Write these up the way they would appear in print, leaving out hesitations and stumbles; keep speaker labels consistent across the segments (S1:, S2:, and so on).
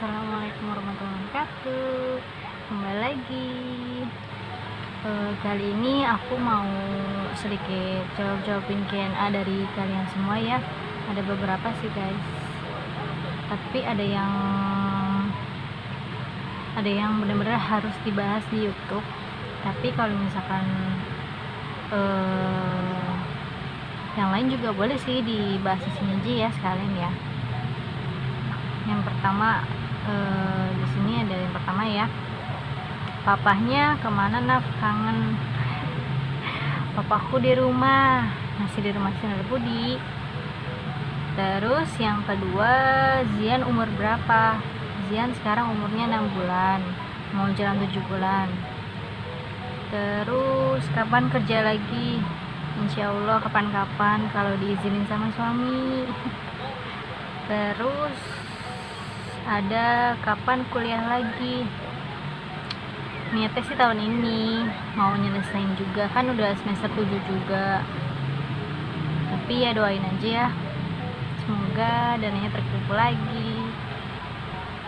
S1: Assalamualaikum warahmatullahi wabarakatuh. Kembali lagi. Kali ini aku mau sedikit jawabin Q&A dari kalian semua ya. Ada beberapa sih guys, tapi ada yang benar-benar harus dibahas di YouTube. Tapi kalau misalkan yang lain juga boleh sih dibahas di sini aja ya sekalian ya. Yang pertama, di sini ada yang pertama ya. Papahnya kemana, Naf? Kangen. Papaku di rumah, masih di rumah Sinar Budi. Terus yang kedua, Zian umur berapa? Zian sekarang umurnya 6 bulan, mau jalan 7 bulan. Terus kapan kerja lagi? Insya Allah kapan-kapan kalau diizinin sama suami. Terus ada kapan kuliah lagi? Niatnya sih tahun ini mau nyelesain juga, kan udah semester 7 juga. Tapi ya doain aja ya, semoga dananya terkumpul lagi.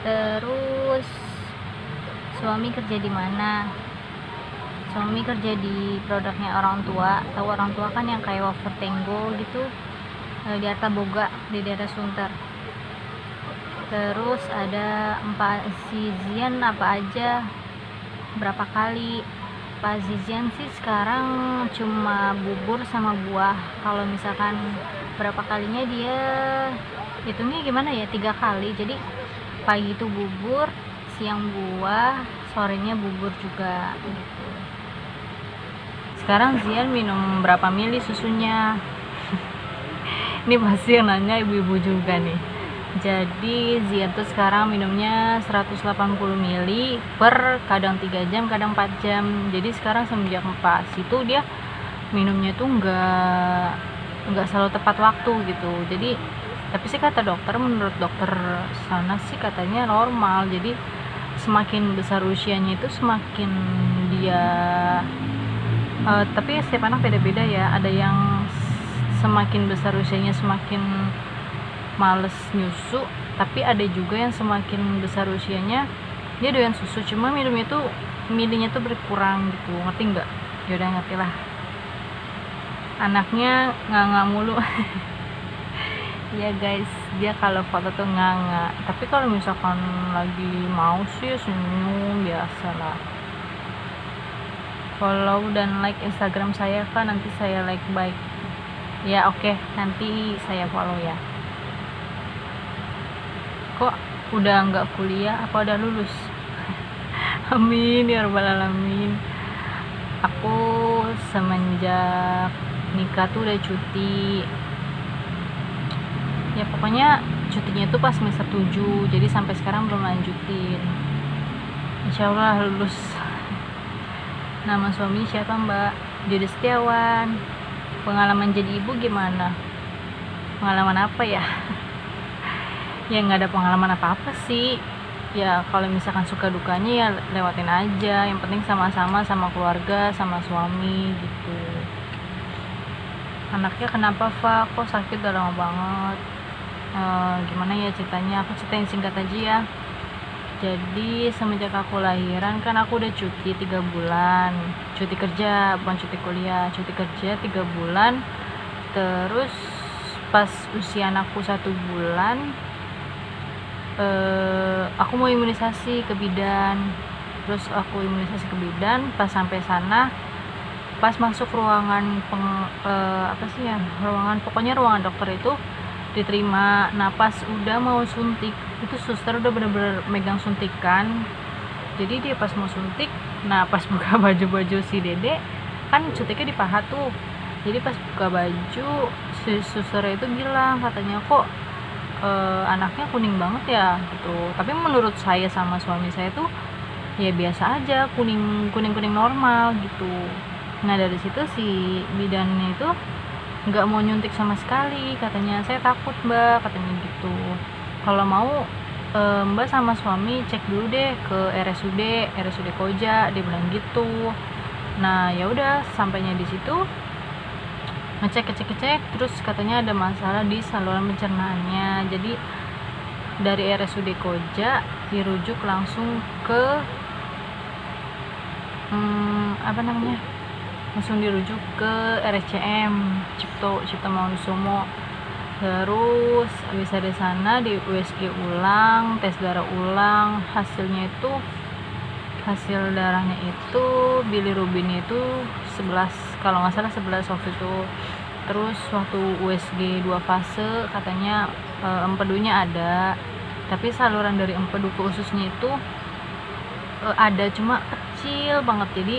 S1: Terus suami kerja di mana? Suami kerja di produknya orang tua. Tahu orang tua kan yang kayak Wafer Tenggo gitu, di Artaboga di daerah Sunter. Terus ada si Zian apa aja, berapa kali? Pak Zian sih sekarang cuma bubur sama buah. Kalau misalkan berapa kalinya dia hitungnya gimana ya, 3 kali. Jadi pagi itu bubur, siang buah, sorenya bubur juga gitu. Sekarang Zian minum berapa mili susunya? Ini pasti yang nanya ibu-ibu juga nih. Jadi Zian tuh sekarang minumnya 180 ml per kadang 3 jam, kadang 4 jam. Jadi sekarang semenjak pas itu dia minumnya tuh nggak selalu tepat waktu gitu. Jadi tapi sih kata dokter, menurut dokter sana sih katanya normal. Jadi semakin besar usianya itu semakin dia tapi setiap anak beda-beda ya. Ada yang semakin besar usianya semakin males nyusu, tapi ada juga yang semakin besar usianya dia doyan susu, cuma minumnya tuh milihnya tuh berkurang gitu, ngerti nggak? Yaudah ngerti lah. Anaknya nganga mulu. Ya guys, dia kalau foto tuh nganga, tapi kalau misalkan lagi mau sih senyum biasa lah. Follow dan like Instagram saya kan, nanti saya like baik ya. Oke, nanti saya follow ya. Kok udah nggak kuliah, apa udah lulus? Amin ya rabbal alamin. Aku semenjak nikah tuh udah cuti ya, pokoknya cutinya tuh pas semester 7, jadi sampai sekarang belum lanjutin. Insya Allah lulus. Nama suami siapa, Mbak? Dede Setiawan. Pengalaman jadi ibu gimana? Pengalaman apa ya? Ya nggak ada pengalaman apa-apa sih ya. Kalau misalkan suka dukanya ya lewatin aja, yang penting sama-sama sama keluarga, sama suami gitu. Anaknya kenapa, Fa? Kok sakit udah lama banget? Gimana ya ceritanya? Aku ceritain singkat aja ya. Jadi semenjak aku lahiran kan aku udah cuti 3 bulan, cuti kerja, bukan cuti kuliah, cuti kerja 3 bulan. Terus pas usia anakku 1 bulan, aku mau imunisasi ke bidan. Terus aku imunisasi ke bidan, pas sampai sana, pas masuk ruangan pokoknya ruangan dokter itu diterima. Nah pas udah mau suntik, itu suster udah bener-bener megang suntikan. Jadi dia pas mau suntik, nah pas buka baju si Dede kan suntiknya di paha tuh. Jadi pas buka baju, si suster itu bilang, katanya kok anaknya kuning banget ya gitu. Tapi menurut saya sama suami saya tuh ya biasa aja, kuning normal gitu. Nah dari situ si bidannya itu nggak mau nyuntik sama sekali, katanya saya takut, Mbak, katanya gitu. Kalau mau Mbak sama suami cek dulu deh ke RSUD Koja, dia bilang gitu. Nah ya udah, sampainya di situ ngecek terus katanya ada masalah di saluran pencernaannya. Jadi dari RSUD Koja dirujuk langsung ke langsung dirujuk ke RSCM Cipto Mangunkusumo. Terus habis dari sana di USG ulang, tes darah ulang, hasil darahnya itu bilirubinnya itu 11, kalau nggak salah 11 waktu itu. Terus waktu USG 2 fase katanya empedunya ada, tapi saluran dari empedu ke ususnya itu ada, cuma kecil banget, jadi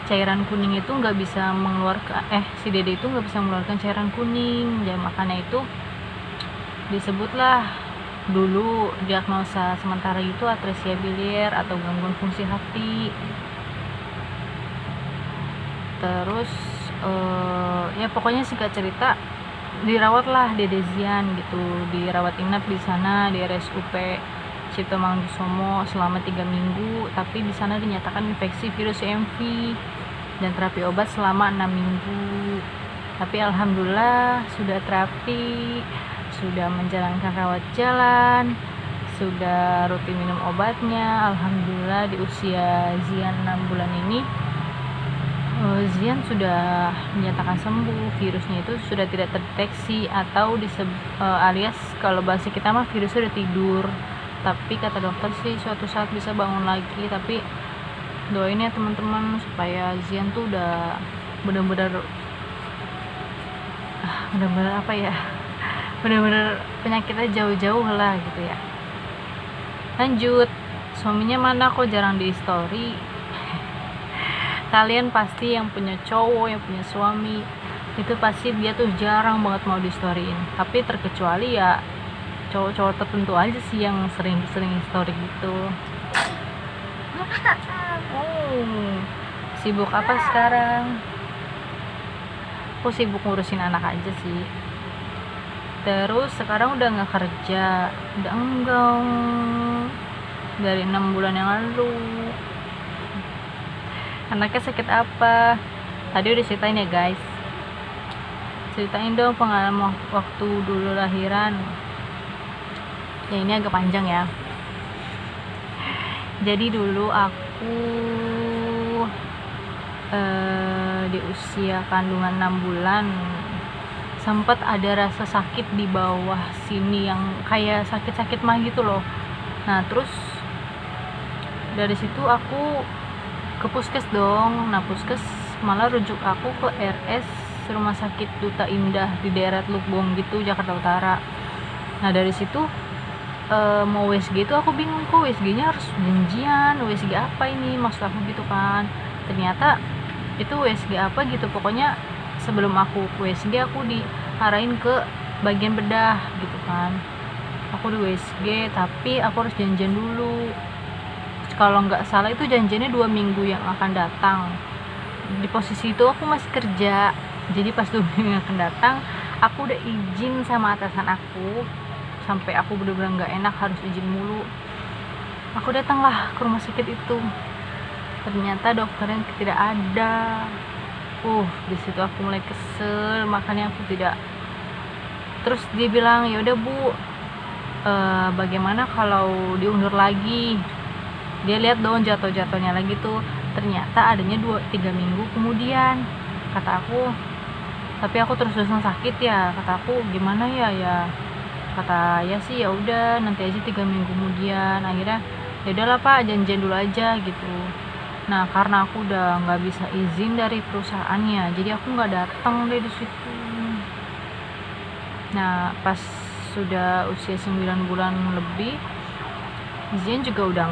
S1: cairan kuning itu nggak bisa mengeluarkan si dede itu nggak bisa mengeluarkan cairan kuning. Dan makanya itu disebutlah dulu diagnosa sementara itu atresia biliar atau gangguan fungsi hati. Terus ya pokoknya singkat cerita dirawatlah Dede Zian gitu, dirawat inap di sana di RSUP Cipto Mangunkusumo selama 3 minggu, tapi di sana dinyatakan infeksi virus CMV dan terapi obat selama 6 minggu. Tapi alhamdulillah sudah terapi, sudah menjalankan rawat jalan, sudah rutin minum obatnya. Alhamdulillah di usia Zian 6 bulan ini Zian sudah dinyatakan sembuh, virusnya itu sudah tidak terdeteksi, atau alias kalau bahasa kita mah virusnya udah tidur. Tapi kata dokter sih suatu saat bisa bangun lagi. Tapi doain ya teman-teman supaya Zian tuh udah benar-benar apa ya, benar-benar penyakitnya jauh-jauh lah gitu ya. Lanjut, suaminya mana kok jarang di story? Kalian pasti yang punya cowok, yang punya suami, itu pasti dia tuh jarang banget mau di storyin. Tapi terkecuali ya cowok-cowok tertentu aja sih yang sering story gitu. Sibuk apa sekarang? Aku sibuk ngurusin anak aja sih. Terus sekarang udah nggak kerja, udah enggak, dari 6 bulan yang lalu. Anaknya sakit apa? Tadi udah ceritain ya guys. Ceritain dong pengalaman waktu dulu lahiran. Ya ini agak panjang ya. Jadi dulu aku di usia kandungan 6 bulan sempat ada rasa sakit di bawah sini yang kayak sakit-sakit mah gitu loh. Nah terus dari situ aku ke puskes dong. Nah puskes malah rujuk aku ke RS Rumah Sakit Duta Indah di daerah Teluk Bong gitu, Jakarta Utara. Nah dari situ mau WSG itu aku bingung, kok WSG-nya harus janjian, WSG apa ini maksud aku gitu kan. Ternyata itu WSG apa gitu, pokoknya sebelum aku WSG aku diarahin ke bagian bedah gitu kan. Aku di WSG tapi aku harus janjian dulu. Kalau nggak salah itu janjiannya 2 minggu yang akan datang. Di posisi itu aku masih kerja, jadi pas 2 minggu yang akan datang aku udah izin sama atasan aku, sampai aku bener-bener nggak enak harus izin mulu. Aku datanglah ke rumah sakit itu, ternyata dokternya tidak ada. Di situ aku mulai kesel, makanya aku tidak. Terus dia bilang ya udah Bu, bagaimana kalau diundur lagi? Dia lihat dong jatuhnya lagi tuh, ternyata adanya 2-3 minggu kemudian. Kata aku, tapi aku terus-terusan sakit ya. Kata aku gimana ya. Kata ya sih ya udah nanti aja 3 minggu kemudian. Akhirnya ya udahlah Pak, janjian dulu aja gitu. Nah karena aku udah nggak bisa izin dari perusahaannya, jadi aku nggak datang deh di situ. Nah pas sudah usia 9 bulan lebih, Zian juga udah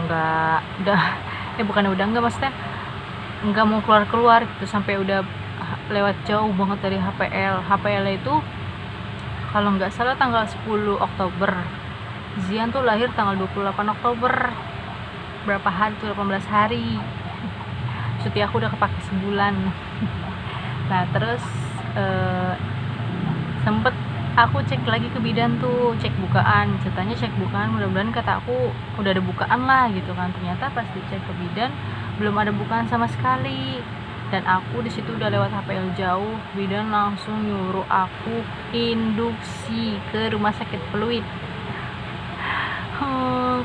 S1: maksudnya nggak mau keluar gitu, sampai udah lewat jauh banget dari HPL itu kalau nggak salah tanggal 10 Oktober. Zian tuh lahir tanggal 28 Oktober. Berapa hari tuh? 18 hari. Cuti aku udah kepake sebulan. Nah terus sempet aku cek lagi ke bidan tuh, cek bukaan. Ceritanya cek bukaan, mudah-mudahan kata aku udah ada bukaan lah gitu kan. Ternyata pas dicek ke bidan belum ada bukaan sama sekali. Dan aku di situ udah lewat HPL jauh, bidan langsung nyuruh aku induksi ke rumah sakit Pluit.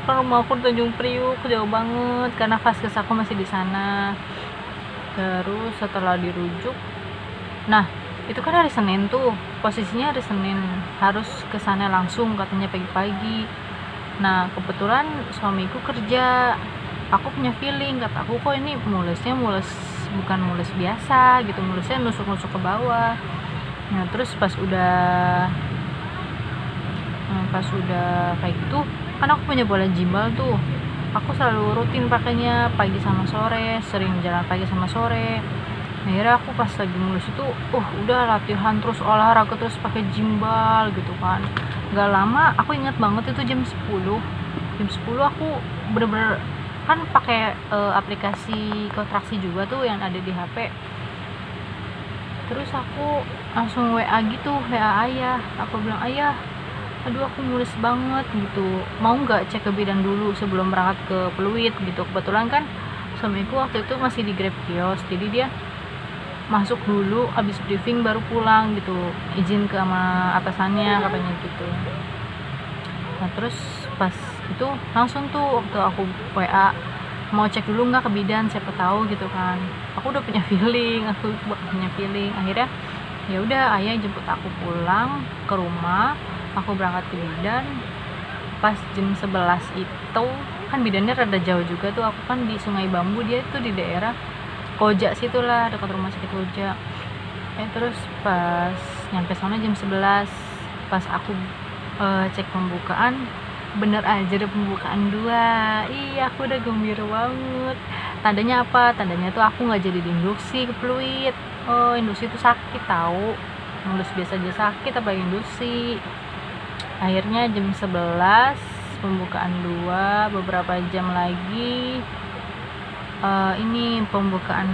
S1: kan rumah aku di Tanjung Priuk, jauh banget karena vaskes aku masih di sana. Terus setelah dirujuk, nah itu kan hari Senin tuh, posisinya hari Senin, harus ke sana langsung katanya pagi-pagi. Nah kebetulan suamiku kerja, aku punya feeling, kata aku kok ini mulesnya mules, bukan mules biasa gitu, mulesnya nusuk-nusuk ke bawah. Nah terus pas udah kayak gitu, kan aku punya bola gimbal tuh, aku selalu rutin pakainya pagi sama sore, sering jalan pagi sama sore. Akhirnya aku pas lagi mulus itu udah latihan terus, olahraga terus pakai gimbal gitu kan. Gak lama, aku ingat banget itu jam 10 aku bener-bener kan pakai aplikasi kontraksi juga tuh yang ada di HP. Terus aku langsung WA gitu, WA ayah, aku bilang, ayah aduh aku mulus banget gitu, mau nggak cek ke bidan dulu sebelum berangkat ke Pluit gitu. Kebetulan kan suamiku waktu itu masih di Grab Kios, jadi dia masuk dulu, abis briefing baru pulang gitu, izin ke sama atasannya katanya gitu. Nah terus pas itu langsung tuh waktu aku WA, mau cek dulu nggak ke bidan, siapa tahu gitu kan. Aku udah punya feeling, akhirnya ya udah ayah jemput aku pulang ke rumah, aku berangkat ke bidan. Pas jam 11 itu kan bidannya rada jauh juga tuh, aku kan di Sungai Bambu, dia tuh di daerah Koja situlah, dekat rumah sakit Koja. Terus pas nyampe sana jam 11, pas aku cek pembukaan, bener aja ada pembukaan 2. Iya aku udah gembira banget. Tandanya apa? Tandanya tuh aku gak jadi diinduksi ke Pluit. Induksi tuh sakit tahu, mulus biasa aja sakit apa induksi. Akhirnya jam 11 pembukaan 2, beberapa jam lagi ini pembukaan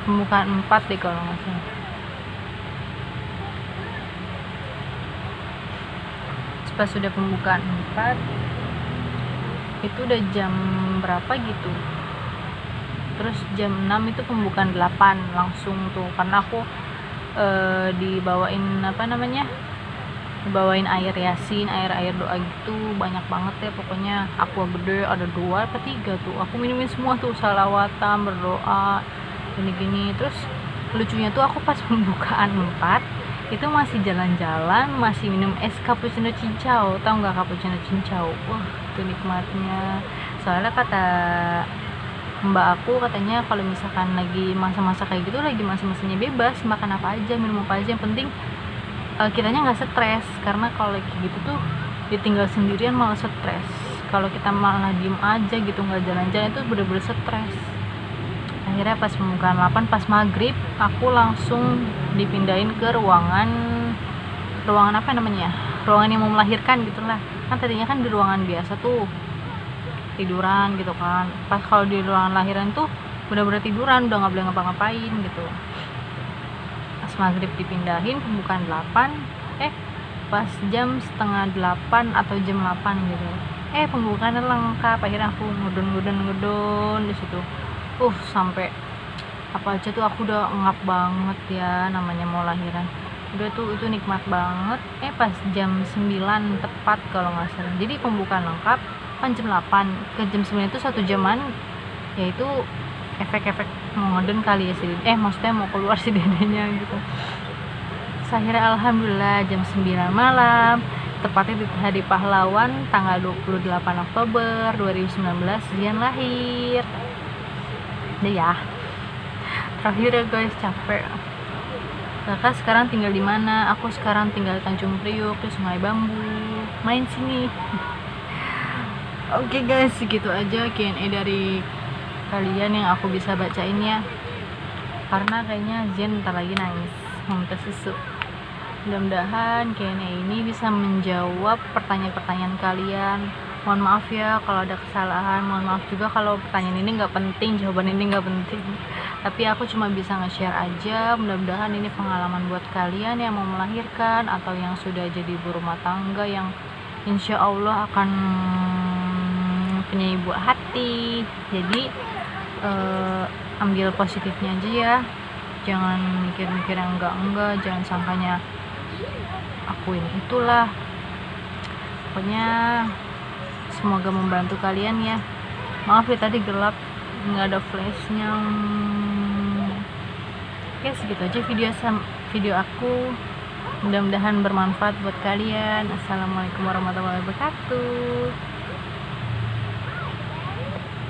S1: 4 deh kalau nggak salah. Pas sudah pembukaan 4 itu udah jam berapa gitu, terus jam 6 itu pembukaan 8 langsung tuh, karena aku dibawain air yasin, air doa gitu, banyak banget ya pokoknya. Aqua gede ada 2 atau 3 tuh, aku minumin semua tuh, salawatan, berdoa gini-gini. Terus lucunya tuh aku pas pembukaan 4 itu masih jalan-jalan, masih minum es cappuccino cincau. Tahu nggak cappuccino cincau? Wah itu nikmatnya. Soalnya kata mbak aku, katanya kalau misalkan lagi masa-masa kayak gitu, lagi masa-masanya bebas makan apa aja, minum apa aja, yang penting kitanya nggak stres. Karena kalau kayak gitu tuh ditinggal sendirian malah stres, kalau kita malah diem aja gitu nggak jalan-jalan itu bener-bener stres. Akhirnya pas pembukaan 8 pas maghrib aku langsung dipindahin ke ruangan apa namanya, ruangan yang mau melahirkan gitulah. Kan tadinya kan di ruangan biasa tuh tiduran gitu kan, pas kalau di ruangan lahiran tuh bener-bener tiduran, udah nggak boleh ngapa-ngapain gitu. Pas maghrib dipindahin pembukaan 8, pas jam setengah 8 atau jam 8 gitu, pembukaannya lengkap. Akhirnya aku ngudun di situ, sampai apa aja tuh aku udah ngap banget ya, namanya mau lahiran udah tuh itu nikmat banget. Pas jam 9 tepat kalau nggak salah, jadi pembukaan lengkap kan jam 8 ke jam 9 itu 1 jaman, yaitu efek-efek mau ngeden kali ya sih, maksudnya mau keluar si dedenya gitu. Akhirnya alhamdulillah jam 9 malam, tepatnya di hari pahlawan tanggal 28 Oktober 2019 Zian lahir. Udah ya, terakhir ya guys, capek. Kakak sekarang tinggal di mana? Aku sekarang tinggal di Tanjung Priuk, di Sungai Bambu, main sini. Oke guys, segitu aja Q&A dari kalian yang aku bisa bacain ya, karena kayaknya Zen ntar lagi nangis mau minta susu. Mudah-mudahan Q&A ini bisa menjawab pertanyaan-pertanyaan kalian. Mohon maaf ya kalau ada kesalahan, mohon maaf juga kalau pertanyaan ini nggak penting, jawaban ini nggak penting, tapi aku cuma bisa nge-share aja. Mudah-mudahan ini pengalaman buat kalian yang mau melahirkan atau yang sudah jadi ibu rumah tangga yang insya Allah akan punya ibu hati. Jadi ambil positifnya aja ya, jangan mikir-mikir yang enggak, jangan sangkanya aku ini itulah. Pokoknya semoga membantu kalian ya. Maaf ya tadi gelap, nggak ada flashnya. Oke, segitu aja video aku. Mudah-mudahan bermanfaat buat kalian. Assalamualaikum warahmatullahi wabarakatuh.